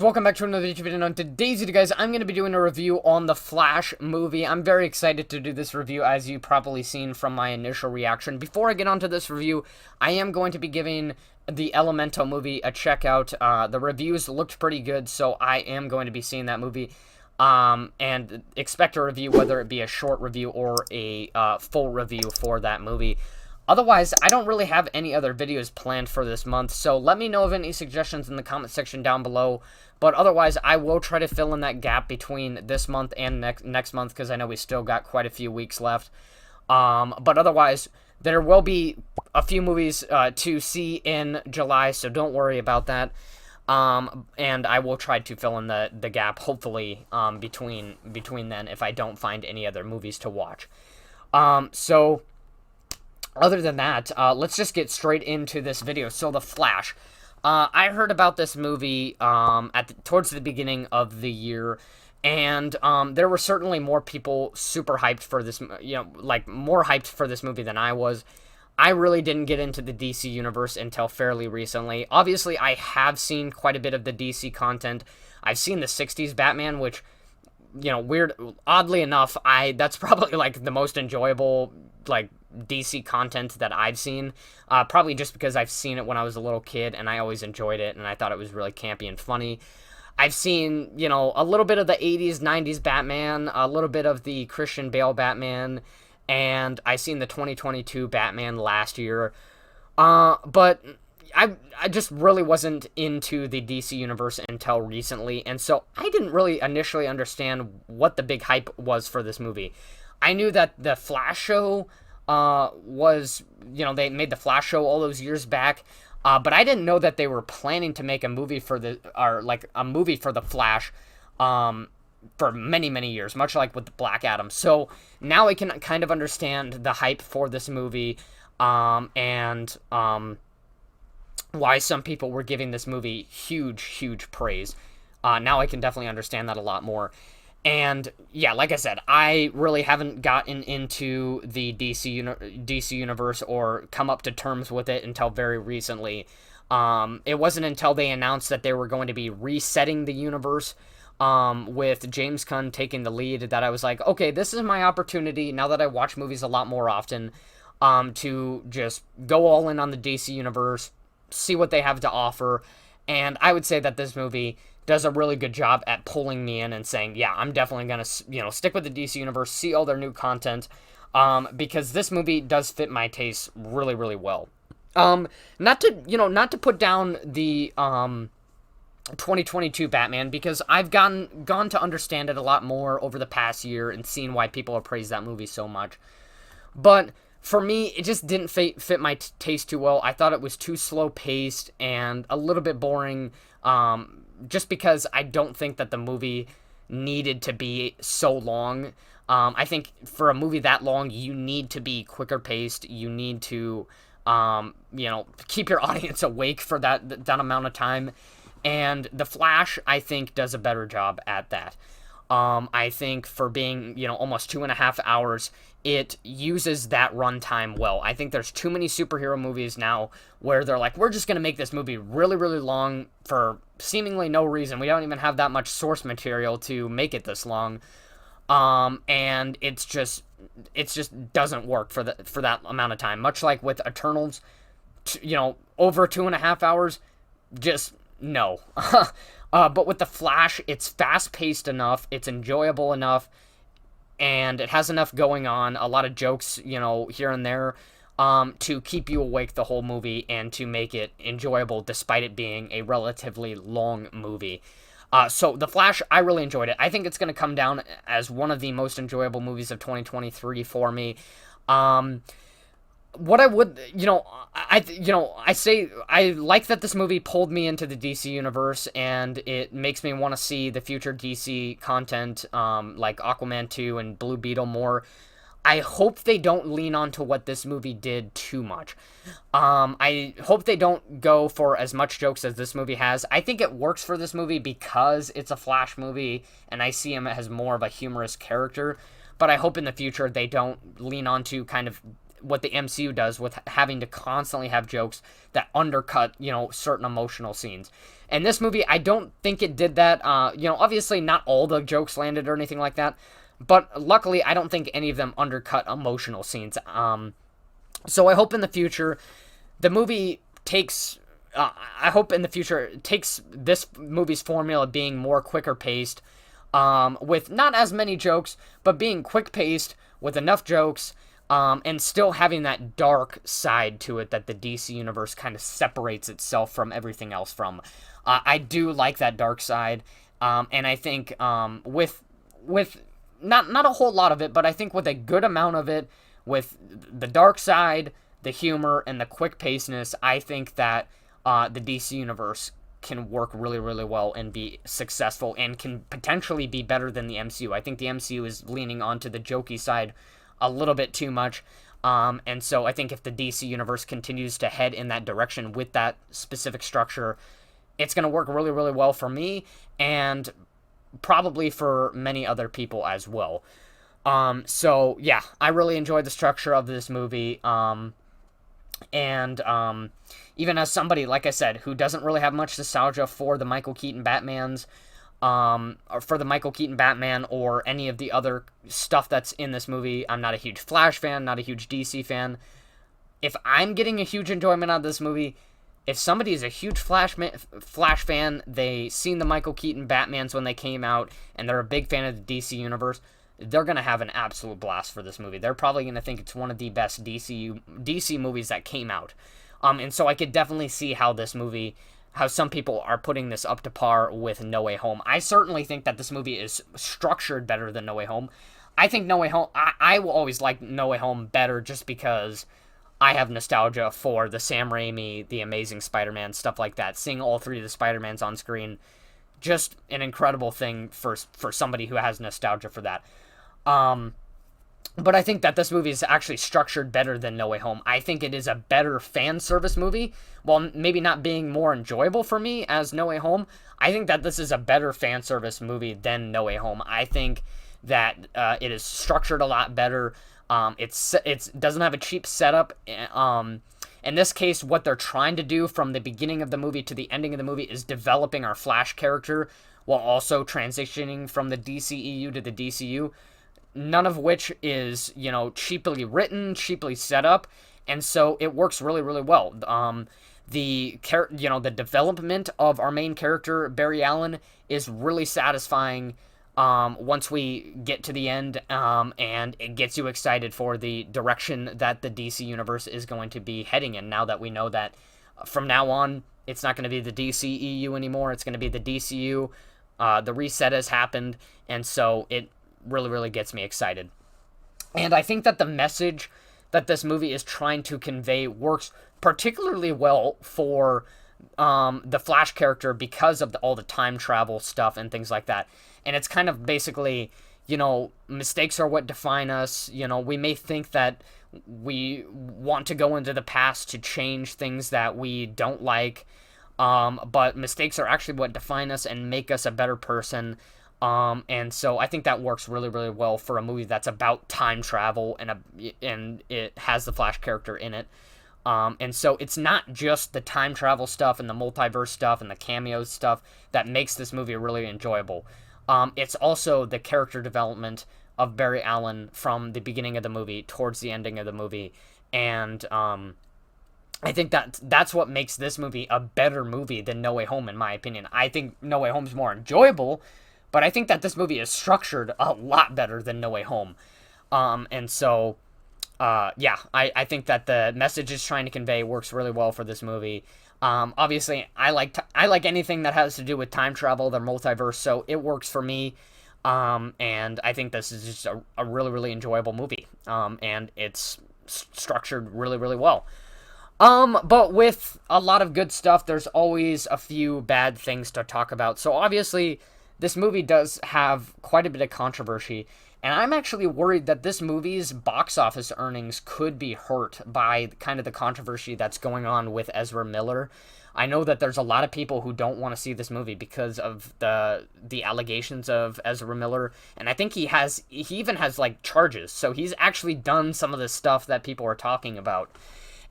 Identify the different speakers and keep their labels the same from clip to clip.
Speaker 1: Welcome back to another YouTube video. On today's video, guys, I'm going to be doing a review on the Flash movie. I'm very excited to do this review, as you've probably seen from my initial reaction. Before I get onto this review, I am going to be giving the Elemental movie a check out. The reviews looked pretty good, so I am going to be seeing that movie. And expect a review, whether it be a short review or a full review for that movie. Otherwise, I don't really have any other videos planned for this month, so let me know of any suggestions in the comment section down below. But otherwise, I will try to fill in that gap between this month and next month, because I know we still got quite a few weeks left. But otherwise, there will be a few movies to see in July, so don't worry about that. And I will try to fill in the gap, hopefully, between then, if I don't find any other movies to watch. So other than that, let's just get straight into this video. So, The Flash. I heard about this movie towards the beginning of the year, and there were certainly more people super hyped for this, more hyped for this movie than I was. I really didn't get into the DC universe until fairly recently. Obviously, I have seen quite a bit of the DC content. I've seen the 60s Batman, which, oddly enough, that's probably, the most enjoyable, DC content that I've seen, probably just because I've seen it when I was a little kid, and I always enjoyed it, and I thought it was really campy and funny. I've seen, a little bit of the 80s, 90s Batman, a little bit of the Christian Bale Batman, and I've seen the 2022 Batman last year, but I just really wasn't into the DC universe until recently, and so I didn't really initially understand what the big hype was for this movie. I knew that the Flash show they made the Flash show all those years back, but I didn't know that they were planning to make a movie for the Flash, for many, many years, much like with the Black Adam. So now I can kind of understand the hype for this movie, and why some people were giving this movie huge praise. Now I can definitely understand that a lot more. And yeah, like I said, I really haven't gotten into the DC universe or come up to terms with it until very recently. It wasn't until they announced that they were going to be resetting the universe, with James Gunn taking the lead, that I was like, okay, this is my opportunity, now that I watch movies a lot more often, to just go all in on the DC universe, see what they have to offer. And I would say that this movie does a really good job at pulling me in and saying, yeah, I'm definitely going to, stick with the DC universe, see all their new content, because this movie does fit my taste really, really well. Not to put down the 2022 Batman, because I've gone to understand it a lot more over the past year and seen why people have praised that movie so much. But for me, it just didn't fit my taste too well. I thought it was too slow-paced and a little bit boring, just because I don't think that the movie needed to be so long. I think for a movie that long, you need to be quicker paced. You need to, keep your audience awake for that amount of time. And The Flash, I think, does a better job at that. I think for being, almost 2.5 hours, it uses that runtime well. I think there's too many superhero movies now where they're like, we're just going to make this movie really, really long for seemingly no reason. We don't even have that much source material to make it this long. And it's just doesn't work for that amount of time. Much like with Eternals, over 2.5 hours, just no. But with The Flash, it's fast-paced enough, it's enjoyable enough, and it has enough going on, a lot of jokes, here and there, to keep you awake the whole movie and to make it enjoyable despite it being a relatively long movie. So The Flash, I really enjoyed it. I think it's going to come down as one of the most enjoyable movies of 2023 for me. What I would, I say I like that this movie pulled me into the DC universe, and it makes me want to see the future DC content, like Aquaman 2 and Blue Beetle more. I hope they don't lean onto what this movie did too much. I hope they don't go for as much jokes as this movie has. I think it works for this movie because it's a Flash movie, and I see him as more of a humorous character. But I hope in the future they don't lean onto kind of what the MCU does with having to constantly have jokes that undercut, certain emotional scenes. And this movie, I don't think it did that. Obviously not all the jokes landed or anything like that, but luckily I don't think any of them undercut emotional scenes. So I hope in the future the movie takes. I hope in the future it takes this movie's formula being more quicker paced, with not as many jokes, but being quick paced with enough jokes, and still having that dark side to it that the DC universe kind of separates itself from everything else from. I do like that dark side, and I think with not a whole lot of it, but I think with a good amount of it, with the dark side, the humor, and the quick pacedness, I think that the DC universe can work really, really well and be successful and can potentially be better than the MCU. I think the MCU is leaning onto the jokey side a little bit too much. And so I think if the DC universe continues to head in that direction with that specific structure, it's going to work really, really well for me and probably for many other people as well. So yeah, I really enjoyed the structure of this movie. And even as somebody, like I said, who doesn't really have much nostalgia for the Michael Keaton Batmans, or for the Michael Keaton Batman or any of the other stuff that's in this movie, I'm not a huge Flash fan, not a huge DC fan. If I'm getting a huge enjoyment out of this movie, if somebody is a huge Flash fan, they seen the Michael Keaton Batmans when they came out, and they're a big fan of the DC universe, they're going to have an absolute blast for this movie. They're probably going to think it's one of the best DC movies that came out. And so I could definitely see how some people are putting this up to par with No Way Home. I certainly think that this movie is structured better than No Way Home. I think No Way Home, I will always like No Way Home better just because I have nostalgia for the Sam Raimi, the Amazing Spider-Man, stuff like that. Seeing all three of the Spider-Mans on screen, just an incredible thing for somebody who has nostalgia for that. But I think that this movie is actually structured better than No Way Home. I think it is a better fan service movie. While maybe not being more enjoyable for me as No Way Home, I think that this is a better fan service movie than No Way Home. I think that it is structured a lot better. It doesn't have a cheap setup. In this case, what they're trying to do from the beginning of the movie to the ending of the movie is developing our Flash character while also transitioning from the DCEU to the DCU. None of which is, cheaply written, cheaply set up, and so it works really, really well. The development of our main character, Barry Allen, is really satisfying once we get to the end, and it gets you excited for the direction that the DC universe is going to be heading in, now that we know that from now on, it's not going to be the DCEU anymore, it's going to be the DCU. The reset has happened, and so it really, really gets me excited. And I think that the message that this movie is trying to convey works particularly well for the Flash character because of all the time travel stuff and things like that. And it's kind of basically, mistakes are what define us. We may think that we want to go into the past to change things that we don't like, but mistakes are actually what define us and make us a better person. And so I think that works really, really well for a movie that's about time travel and it has the Flash character in it. And so it's not just the time travel stuff and the multiverse stuff and the cameo stuff that makes this movie really enjoyable. It's also the character development of Barry Allen from the beginning of the movie towards the ending of the movie. And I think that's what makes this movie a better movie than No Way Home, in my opinion. I think No Way Home's more enjoyable, but I think that this movie is structured a lot better than No Way Home. And so, I think that the message it's trying to convey works really well for this movie. Obviously, I like anything that has to do with time travel, the multiverse, so it works for me. And I think this is just a really, really enjoyable movie. And it's structured really, really well. But with a lot of good stuff, there's always a few bad things to talk about. So obviously, this movie does have quite a bit of controversy, And I'm actually worried that this movie's box office earnings could be hurt by kind of the controversy that's going on with Ezra Miller. I know that there's a lot of people who don't want to see this movie because of the allegations of Ezra Miller, and I think he even has like charges. So he's actually done some of the stuff that people are talking about.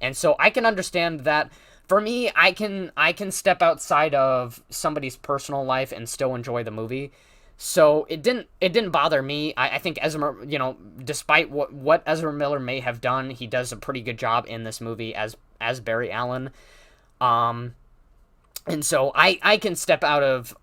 Speaker 1: And so I can understand that. For me, I can step outside of somebody's personal life and still enjoy the movie. So it didn't bother me. I think Ezra, despite what Ezra Miller may have done, he does a pretty good job in this movie as Barry Allen. And so I can step out of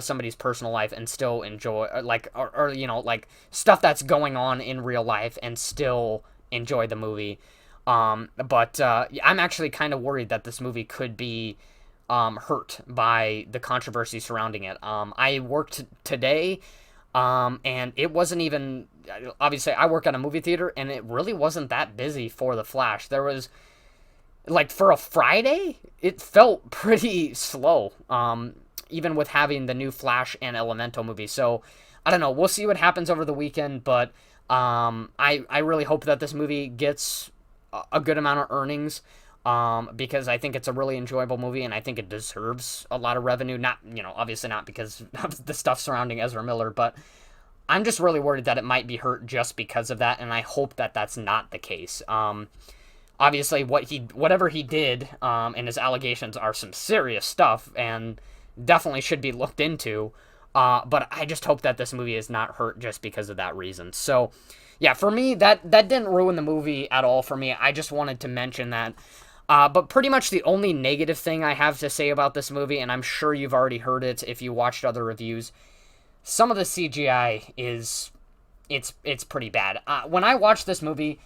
Speaker 1: somebody's personal life and still enjoy like stuff that's going on in real life and still enjoy the movie. But I'm actually kind of worried that this movie could be hurt by the controversy surrounding it. I worked today, and it wasn't even, obviously I work at a movie theater, and it really wasn't that busy for The Flash. There was, like, for a Friday, it felt pretty slow, even with having the new Flash and Elemental movie. So, I don't know, we'll see what happens over the weekend, but I really hope that this movie gets a good amount of earnings, because I think it's a really enjoyable movie, and I think it deserves a lot of revenue. Not, obviously not because of the stuff surrounding Ezra Miller, but I'm just really worried that it might be hurt just because of that, and I hope that that's not the case. Obviously, whatever he did, and his allegations are some serious stuff, and definitely should be looked into. But I just hope that this movie is not hurt just because of that reason. So, yeah, for me, that didn't ruin the movie at all for me. I just wanted to mention that. But pretty much the only negative thing I have to say about this movie, and I'm sure you've already heard it if you watched other reviews, some of the CGI it's pretty bad. When I watched this movie,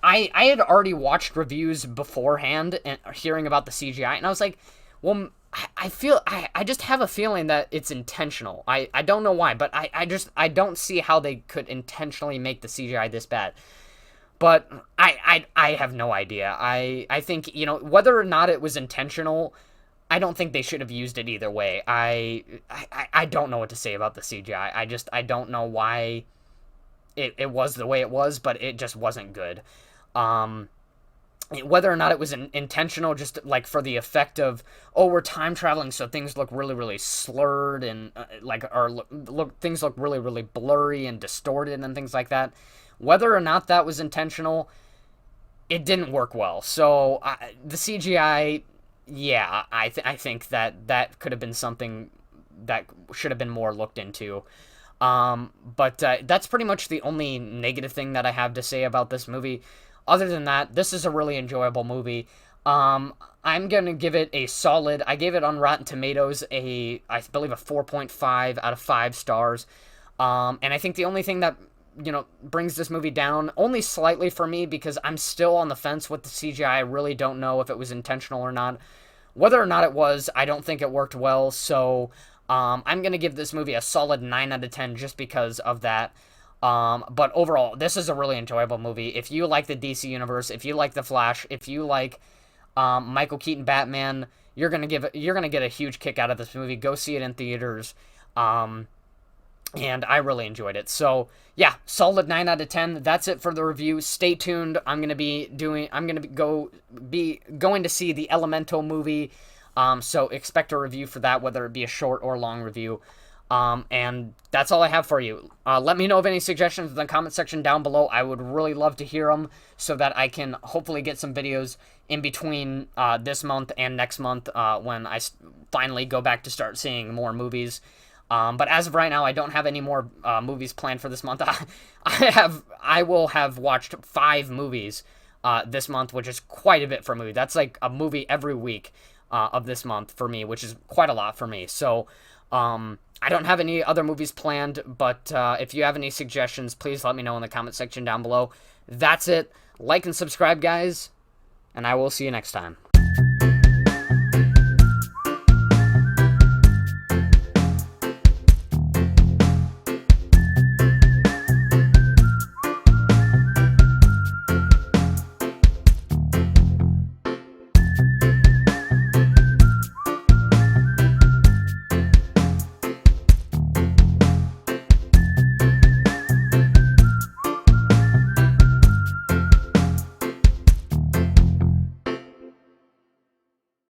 Speaker 1: I had already watched reviews beforehand and hearing about the CGI, and I was like, well, I just have a feeling that it's intentional. I don't know why, but I don't see how they could intentionally make the CGI this bad. But I have no idea. I think, whether or not it was intentional, I don't think they should have used it either way. I don't know what to say about the CGI. I don't know why it was the way it was, but it just wasn't good. Whether or not it was intentional, just like for the effect of, oh, we're time traveling, so things look really, really slurred and things look really, really blurry and distorted and things like that. Whether or not that was intentional, it didn't work well. So the CGI, yeah, I think that could have been something that should have been more looked into. But that's pretty much the only negative thing that I have to say about this movie. Other than that, this is a really enjoyable movie. I'm going to give it a solid, I gave it on Rotten Tomatoes I believe a 4.5 out of 5 stars. And I think the only thing that, brings this movie down only slightly for me, because I'm still on the fence with the CGI. I really don't know if it was intentional or not. Whether or not it was, I don't think it worked well. So, I'm going to give this movie a solid 9 out of 10 just because of that. But overall, this is a really enjoyable movie. If you like the DC Universe, if you like The Flash, if you like Michael Keaton Batman, you're gonna get a huge kick out of this movie. Go see it in theaters. And I really enjoyed it. So yeah, solid 9 out of 10. That's it for the review. Stay tuned. I'm gonna be going to see the Elemental movie. So expect a review for that, whether it be a short or long review. And that's all I have for you. Let me know of any suggestions in the comment section down below. I would really love to hear them so that I can hopefully get some videos in between this month and next month when I finally go back to start seeing more movies. But as of right now, I don't have any more movies planned for this month. I will have watched 5 movies this month, which is quite a bit for a movie. That's like a movie every week of this month for me, which is quite a lot for me. So, I don't have any other movies planned, but if you have any suggestions, please let me know in the comment section down below. That's it. Like and subscribe, guys, and I will see you next time.